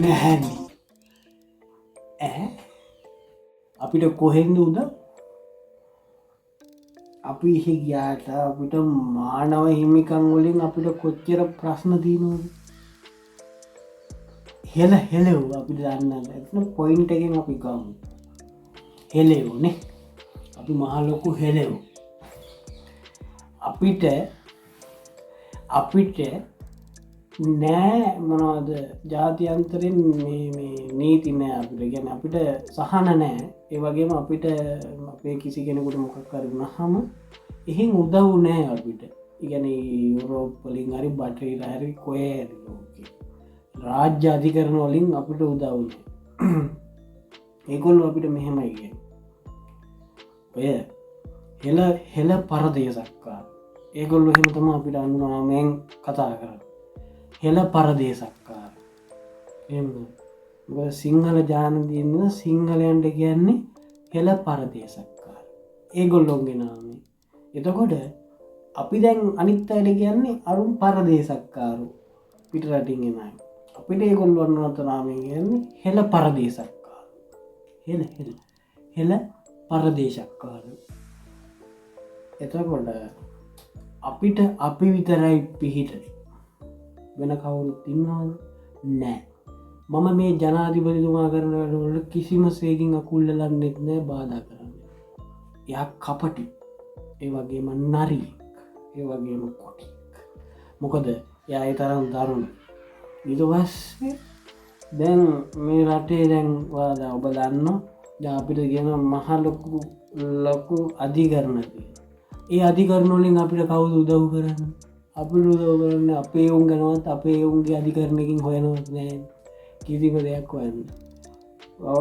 නැහැනි අපිට කොහෙන්ද උද අපි එහෙ ගියාට අපිට මානව හිමිකම් වලින් අපිට කොච්චර ප්‍රශ්න තියෙනවද හෙලෙව් අපිට දන්න ඇත්න පොයින්ට් එකෙන් අපි ගමු හෙලෙව්නේ අපි මහලොකු හෙලෙව් අපිට නෑ මොනවද ජාතියන්තරෙන් නීති නෑ අපිට ගැන අපිට සහන නෑ ඒවගේම අපිට අපේ කිසි කෙනෙකුට මොකක් කරුණ හම එහෙන් උදව් නෑ අපිට ඉගැන යුරෝපලින් හරි බටරි හරි කොය ලෝක රාජ්‍ය අධිකරන වලින් අපිට උදවුන ඒකොල්ලු අපිට මෙහෙමයි කිය ඔය හෙල පරදේශක්කා ඒගොල්ලු හෙම තම අපිට අන්නාමයෙන් කතා කර හෙල පරදේශක්කාර සිංහල ජානදන්න සිංහලයන්ට කියන්නේ හෙල පරදේශක්කාර ඒගොල්ලොන්ගේ නාමේ එතකොට අපි දැන් අනිත්තයට කියන්නේ අරුම් පරදේශක්කාරු පිට රටින්ගෙනයි අපිට ඒගොල්ලොන්න අතනාමේ කියන්නේ හෙල පරදේශක්කාර හෙල පරදේශක්කාර එතකොට අපිට අපි විතරයි පිහිට වෙන කවුරු තින්නවද නෑ මම මේ ජනාධිපතිතුමා කරන වැඩවලට කිසිම සේකින් අකුල්ලලන්නෙත් නෑ බාධා කරන්න ය කපටි ඒ වගේම නරීක් ඒ වගේම කොටික් මොකද යයි තරම් දරුණ ඉතුවස්සේ දැන් මේ රටේ දැන් වාද ඔබ දන්න අපිට ගෙන මහලොකු ලොකු අධිකරණති ඒ අධිකරනොලින් අපිට කවුද උදව් කරන්න අපි උදව් කරන්න අපේ උන් ගැනවත් අපේ උන්ගේ අධිකරණකින් හොයනවත් නෑ කිසිම දෙයක් හොයන්න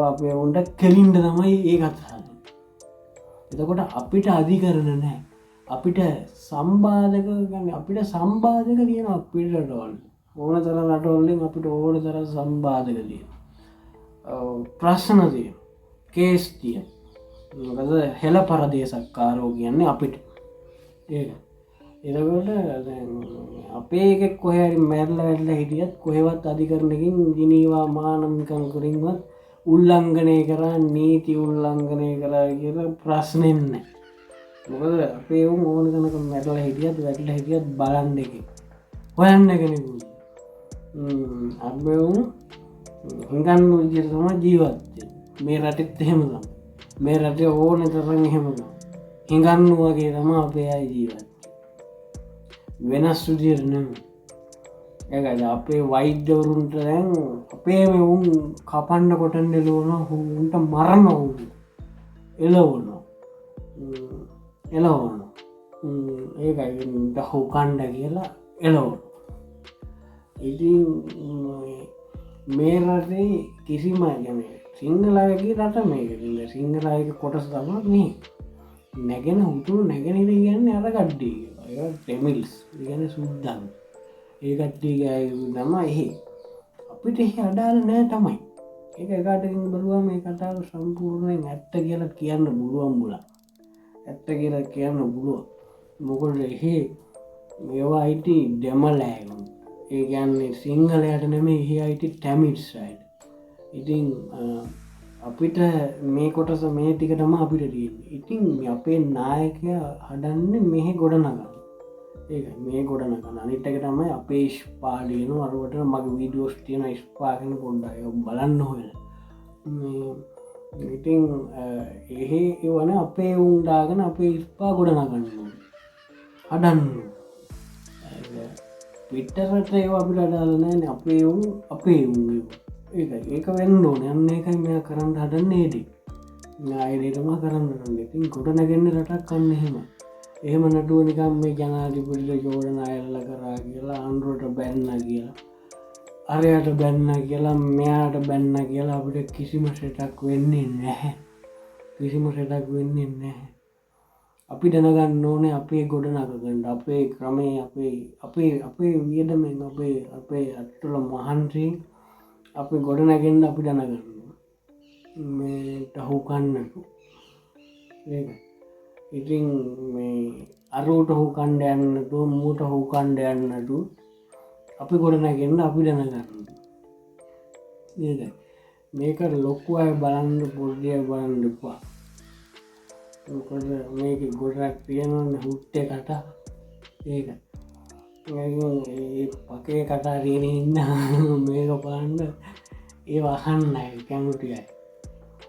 අපේ උන්ට කෙලින්ට තමයි ඒ කත්හන්න එතකොට අපිට අධිකරන නෑ අපිට සම්බාධක ගන්න අපිට සම්බාධක තියෙන අපිට රටවල් ඕන තර රටවල්ලින් අපිට ඕන තර සම්බාධක තිය ප්‍රශ්නතිය කේස්තිය හෙල පරදේශක්කාරෝ කියන්නේ අපිට ඒ එරකොට අපේ එක කොහැරි මැරල වැඩල හිටියත් කොහෙවත් අධිකරණකින් ජිනීවා මානමිකංකරින්වත් උල්ලංඝනය කරා නීති උල්ලංඝනය කරා කියල ප්‍රශ්නෙන්න මොකද අපේ වුම් ඕන කනක මැරල හිටියත් වැටල හිටියත් බලන් එක හොයන්න කෙනෙකු අපවුම් හිඟන් විජතම ජීවත් මේ රටෙත් එහෙමදම් මේ රටේ ඕන තරන් එහෙමද හිඟන්නු වගේ තම අපේ අයි ජීවත් වෙනස් සුදිරනම ඒකද අපේ වෛද්‍යවරුන්ට දැන් අපේ උන් කපන්ඩ කොටන්ඩ ලෝන උන්ට මරන්න ඔවුන් එලවන ඒකයිට හුකණ්ඩ කියලා එලවන ඉති මේ රටේ කිසිම ගැන සිංහලායගේ රට මේක සිංහලායක කොටස් තම මේ නැගෙන හුතුරු නැගෙනද කියන්නේ අර කඩ්ඩේ ටෙමිල්ස් ගැන සුද්දන් ඒ කට්ටිගයි නම එහෙ අපිට එහි අඩාල නෑ තමයි ඒක එකටකින් බලුව මේ කතාව සම්පූර්ණයෙන් ඇත්ත කියලා කියන්න බුරුවම් බුල ඇත්ත කියලා කියන්න බුලුව මොකොට එහෙ මේවා අයිති ඩෙමලෑගම් ඒ ගැන්නේ සිංහලයට නෙම එහි අයිති ටැමිට්සයිඩ් ඉතින් අපිට මේ කොටස මේ ටිකටම අපිට දීම ඉතින් අපේ නායකය හඩන්න මෙහෙ ගොඩනගන්න ඒ මේ ගොඩනගන්න අනිටක තමයි අපේ ශ්පාලියනු අරුවට මගේ වීඩියෝස් තියෙන ස්පාගෙන කොඩ්ඩය බලන්න හොල ඉතින් එහෙ වන අපේ උන්ඩාගෙන අපේ ස්පා ගොඩනගන්න හඩන්න පිටරට ඒ අපිට අඩාලනෑ අපේ වුන් අපේ උන් ඒක වෙන්න ඕන යන්න එකයි මෙ කරන්න හදන්න ඒඩි නායඩේටම කරන්න ඉතින් ගොඩ නැගෙන්න්න රටක් කන්න එහෙම එහෙම නටුව නිකම් මේ ජනාධිපුරිල ජෝඩන අයල්ල කරා කියලා අන්රුවට බැන්න කියලා අරයට බැන්න කියලා මෙයාට බැන්න කියලා අපිට කිසිම සෙටක් වෙන්නේ නැහැ කිසිම සෙටක් වෙන්නේ නැහැ අපි දැනගන්න ඕනේ අපේ ගොඩ නගගන්න අපේ ක්‍රමේ අපේ වියදමෙන් අපේ අත්තුල මහන්සිී අපි ගොඩ නැගෙන්න්න අපි දැනගන්න මේට හුකන්නට ඒ ඉතින් මේ අරුට හු කණ්ඩ යන්නට මූට හු කණ්ඩ යන්නට අපි ගොඩනැගන්න අපි දැනගන්න. ඒකයි මේකට ලොකු අය බලන්න පොඩ්ඩිය බලන්න එපා. මොකද මේක ගොඩක් තියෙනවන්න හුට්ටේ කටා ඒක පකේ කටා තියෙන ඉන්න මේක බලන්න ඒ වහන්න කැමුටියයි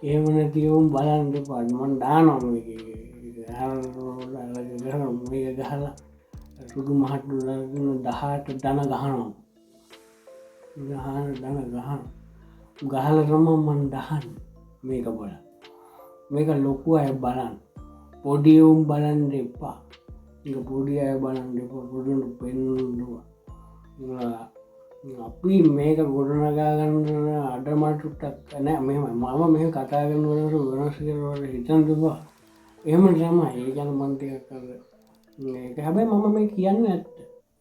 ඒමන තියවුම් බලන්න පත්මන් දානොම මේක ගහලා සුදු මහටු දහට දන ගහනවා දන ගහන ගහල රමමන් දහන් මේක බල මේක ලොකු අය බලන්න පොඩියවුම් බලන් දෙපා පොඩි අය බලන් දෙපා පොඩුට පෙන්වා අපි මේක ගොඩනගාගන්න අඩමටුට්ටක් නෑ මෙම මම මේ කතාගන්න වලට වෙනස් කරවට හිතන් දෙවා එහම ්‍රම ඒ ගැන මන්තික කර ඒක හැබැයි මම මේ කියන්න ඇත්ත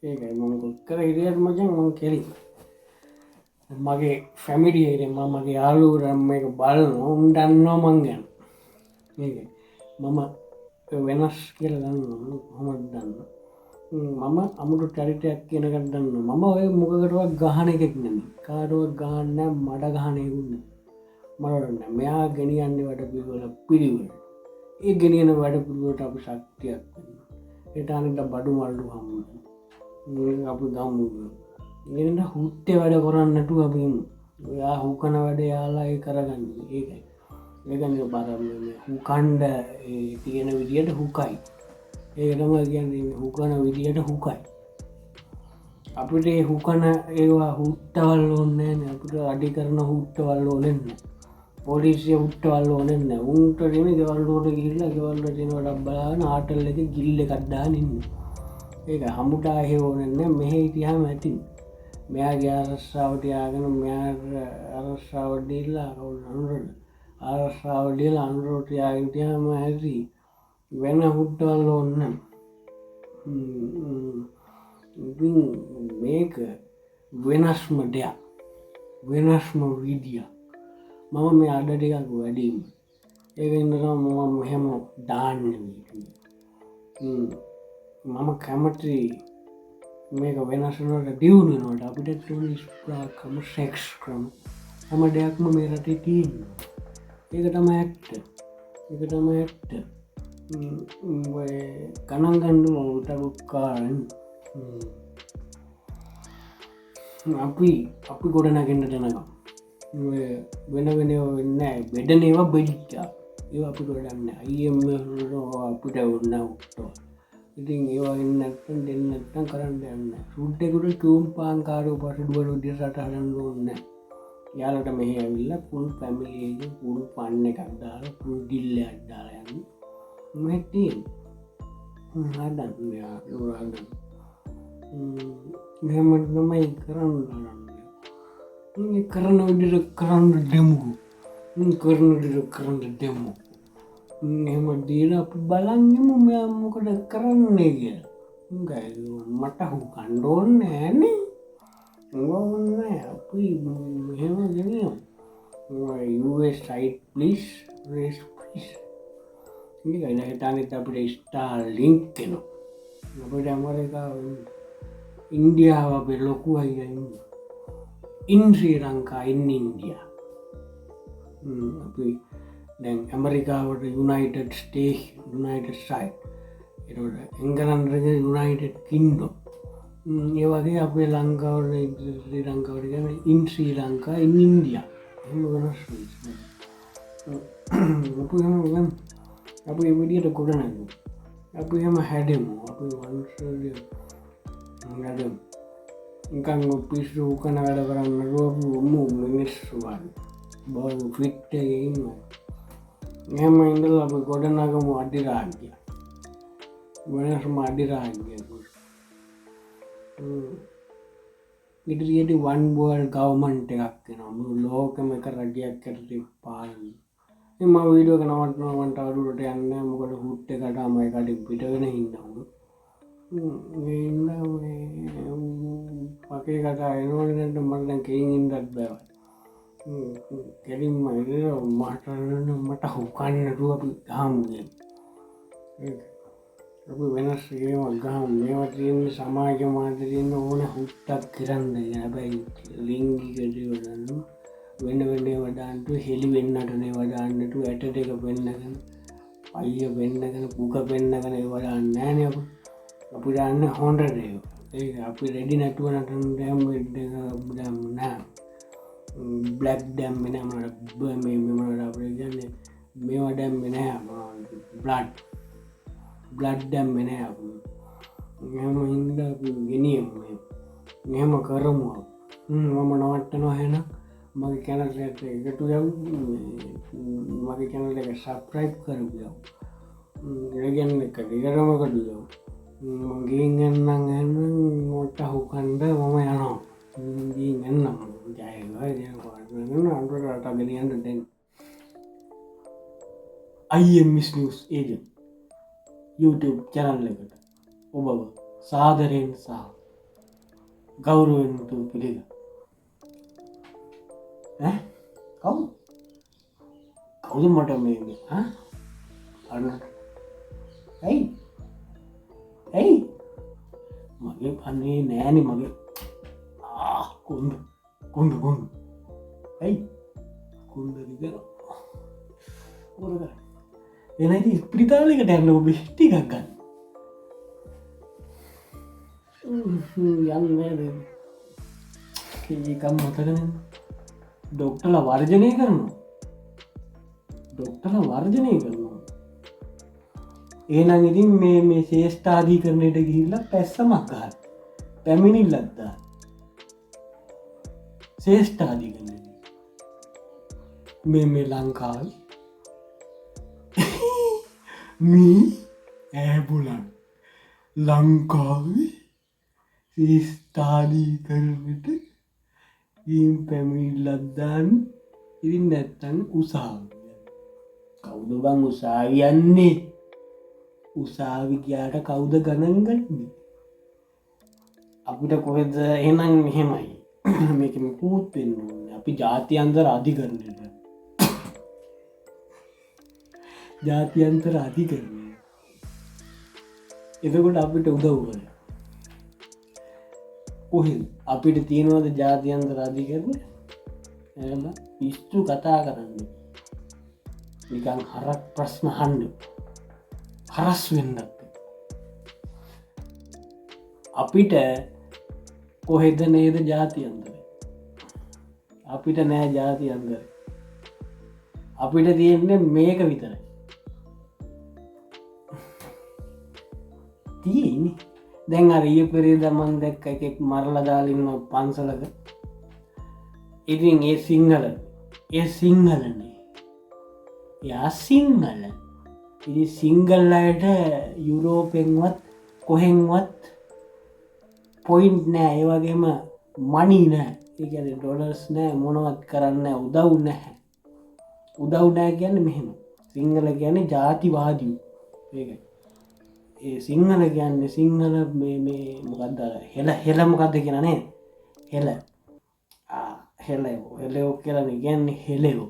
ඒකයි මම කොක්කර හිරියට මචන් මං කෙරි මගේ ෆැමිලියට මගේ යාලුරම් එක බලන උන් දන්නවා මං ගැන ඒක මම වෙනස් කියල දන්න හොමත් දන්න මම අමුට චරිතයක් කියනකට දන්න මම ඔය මොකකටවත් ගහන එකෙක් නැම කාරුවක් ගහන්න මඩ ගහනයකුන්න මරන්න මෙයා ගෙනියන්න වැඩ පිළිවල පිළිවල ඒ ගෙනියන වැඩ පිළිවට අපි ශක්තියක් එට අනිට බඩු මල්ඩු හම අපි ගම්මු එට හුත්තේ වැඩ කරන්නටු අපිම ඔයා හුකන වැඩ යාලා ඒ කරගන්න ඒකයි ඒගන බරම හුකණ්ඩ තියෙන විදියට හුකයි ඒටම කියන්නේ හුකන විදියට හුකයි අපිට හුකන ඒවා හුත්තවල් ඕන්නෑ අපිට අඩි කරන හුත්තවල් ඕනෙන්න පොලිසිය උට්ටවල් ඕනෙන්න උන්ට දෙන ගෙවල්ලෝට ගිල්ල ගෙවල්ල තිනවට බලාන ආටල් එක ගිල්ල කඩ්ඩා ඉන්න ඒක හමුටාහෙ ඕනෙන්න මෙහ ඉතිහාම ඇතින් මෙයාගේ අරස්සාාවටයාගෙන මෙයාට අරස්සාාවඩිල්ලා කවුල් අනුරට අරස්සාාවඩියල අනුරෝටයාගටයාම ඇති වෙන හුට්ටවල්ල ඔන්න මේක වෙනස්ම දෙයක් වෙනස්ම විදිිය මම මේ අඩ ටිකක් වැඩීම ඒකඉදරම් මම මෙහෙම දාන්න මම කැමති මේක වෙනසනට දියුණුනට අපිට ස්ප්‍රාකම සෙක්ස් ක්‍රම හැම දෙයක්ම මේ රටේ තියන්න ඒක තම ඇක්ට එක තම ඇක්ට ගණන්ගණ්ඩු මවටකුක්කාරන් අපි ගොඩනැගෙන්ට දෙනවා වෙන වෙන වෙන්න බෙඩන ඒවා බෙඩිච්චා ඒ අපි ගොඩන්න අයම අපිට ඔන්න උක්ටෝ ඉතින් ඒවා එන්නත්තන් දෙන්නත්තන් කරන්න යන්න සුට්ටෙකුට කවම් පාංකාරය පසුඩුවල දිර රටහරන්න ඔන්න යාලට මෙහ ඇවිල්ල පුල් පැමිලියගේ පුල් පන්න එකක්දාල පුල් ගිල්ල අඩ්ඩාලයන්න මැතියෙන් හදන්න ලෝරාගන්න මෙමටමයි කරන්න ගන්න කරන විඩිට කරන්න දෙමුකු කරන ඩිට කරන්න දෙමු එම දීල අප බලන්ගමු මෙයම්මකට කරන්නේ කිය මට හු කණ්ඩෝන්න ෑනේ ඔන්න අපි මෙහෙම ගෙනියම් සයිට් පලිස් රේස් පිස් හිතානෙත් අපිට ස්ටා ලිංක් කෙන අපට ඇමරිකාව ඉන්දියාව අපේ ලොකු අයින්න ඉන් ශ්‍රී ලංකා ඉන්න ඉන්දිය අපි දැන් ඇමරිකාවට යුනයිටඩ් ස්ටේෂ් යුනයිටඩ් සයි එට එංගලන්රග යුනයිටඩ් කින්ඩෝ ඒ වගේ අපේ ලංකාවට ශ්‍රී ලංකාවට ගැන ඉන් ශ්‍රී ලංකා ඉන් ඉන්දිය එම වෙනස් අපි එවිඩියට ගොඩනැගු අපි එම හැඩමු අපි වන්සය හැඩම් නිකන් පිස්සු කන වැඩ කරන්න රෝපු ඔමු මිනිස්සුවන් බව ෆිට්ටඉන්න මෙම ඉඳල් අප ගොඩනගමු අඩිරාජ්‍ය වෙනස්ම අඩිරාජ්‍ය ඉදිරියට වන්බෝල් ගවමන්ට එකක් කෙන මුළු ලෝකම එක රජයක් කරති පාලන එම වීඩියෝ කනවටනවන්ට අරුට යන්න මොකට හුට්ට කටාමයි කටින් පිටවෙන හින්නවු පකේ කතා එනවලට මටන කෙයින් ඉන්දත් බැව කෙලින්ම මටන්න මට හුකන්නටුව අපි හාමුගේ අපි වෙනස් ඒමක් ගහමු. මේවා තියෙන්නේ සමාජ මාධ්‍ය තියෙන ඕන හුට්ටක් කරන්න. හැබැයි ලිංගික දේවල් වෙන වෙන ඒවා දාන්නට හෙලි වෙන්නටනේ වදාන්නට ඇට දෙක වෙන්නගෙන අයිය වෙන්නගෙන පුක වෙන්නගෙන ඒවා දාන්නේ නැහනේ අපි. අපි දාන්නේ හොඳ දේවල්. ඒක අපි රෙඩි නැතුව නටන දැම් නෑ. බ්ලැක් ඩැම් නෑ මට මේ මොනවද අපිට කියන්නේ මේවා දැම්මේ නෑ බ්ලඩ් දැම්මේ නෑ අපි. එහෙම හින්දා අපි ගෙනියමු මෙහෙම කරමු. මම නවත්තනවා එහෙනම්. මගේ channel එකට එකතු වෙමු. මගේ channel එක subscribe කරගන්න. රෙගන් එක දිගටම කරගන්න. මම ගිහින් එන්නම් එහෙනම් මොට හුකන්ද මම යනවා. ගිහින් එන්නම්. ජය වේවා. දැන් අන්තරට ගෙනියන්න දෙන්න. IMS News Agent YouTube channel එකට ඔබව සාදරයෙන් සහ ගෞරවයෙන් පිළිගන්නවා. කවුද මට මේ අන්නට ඇයි මගේ පන්නේ නෑනේ මගේ කොන්ද ඇයි කොන්ද දිගන ඕරග එනයි ස්පිරිතාලකට ඇන්න ඔබ ටිකක් ගන්න යන්නකම් මතකන ඩොක්ටල වර්ජනය කරනවා ඒනම් ඉතින් මේ ශේෂ්ඨාදී කරනයට ගිහිල්ලා පැස්සමක් ගහන්න පැමිණිල්ලත්තා ශේෂ්ඨාදී කරන මේ ලංකාව මේ ඇබුලන් ලංකාවේ ශේෂ්ඨාදී කරනට පැමිණිල්ලත්දාන් ඉරින් නැත්තන් උසාාව කවුද බං උසාවියන්නේ උසාවිකයාට කවුද ගණන්ගන්නේ අපිට කොහෙද එනම් මෙහෙමයි මේකම පූත් වෙන්න අපි ජාතියන්තර අධිකරණයට ජාතියන්තර අධිකරණය එතකොට අපිට උදව් කර කොහෙ අපිට තියෙනවද ජාතියන්තර අධිකරණය එම පිස්තු කතා කරන්න නිකන් හරක් ප්‍රශ්න හන්ඩ හරස් වෙන්නත් අපිට කොහෙද නේද ජාතියන්තර අපිට නෑ ජාතියන්තර අපිට තියෙන්නේ මේක විතරයි තියෙන්නේ දැන් අර ඊය පෙරේ දමන් දැක්ක එකෙක් මරලදාලින්න පන්සලක ඉතින් ඒ සිංහලනේ යා සිංහල ඉදි සිංගල් අයට යුරෝපෙන්වත් කොහෙන්වත් පොයින්ට් නෑ ඒවගේම මනී නෑ ඒගැන ඩොලර්ස් නෑ මොනවත් කරන්න උදව් නැහැ උදව් නෑ කියන්න මෙහෙම සිංහල ගැන ජාතිවාදී ඒකයි ඒ සිංහල කියන්න සිංහල මොකක්ද හෙළමොකක්ද කියනනේ හෙලෝ කියලන ගැන්නේ හෙලෙවෝ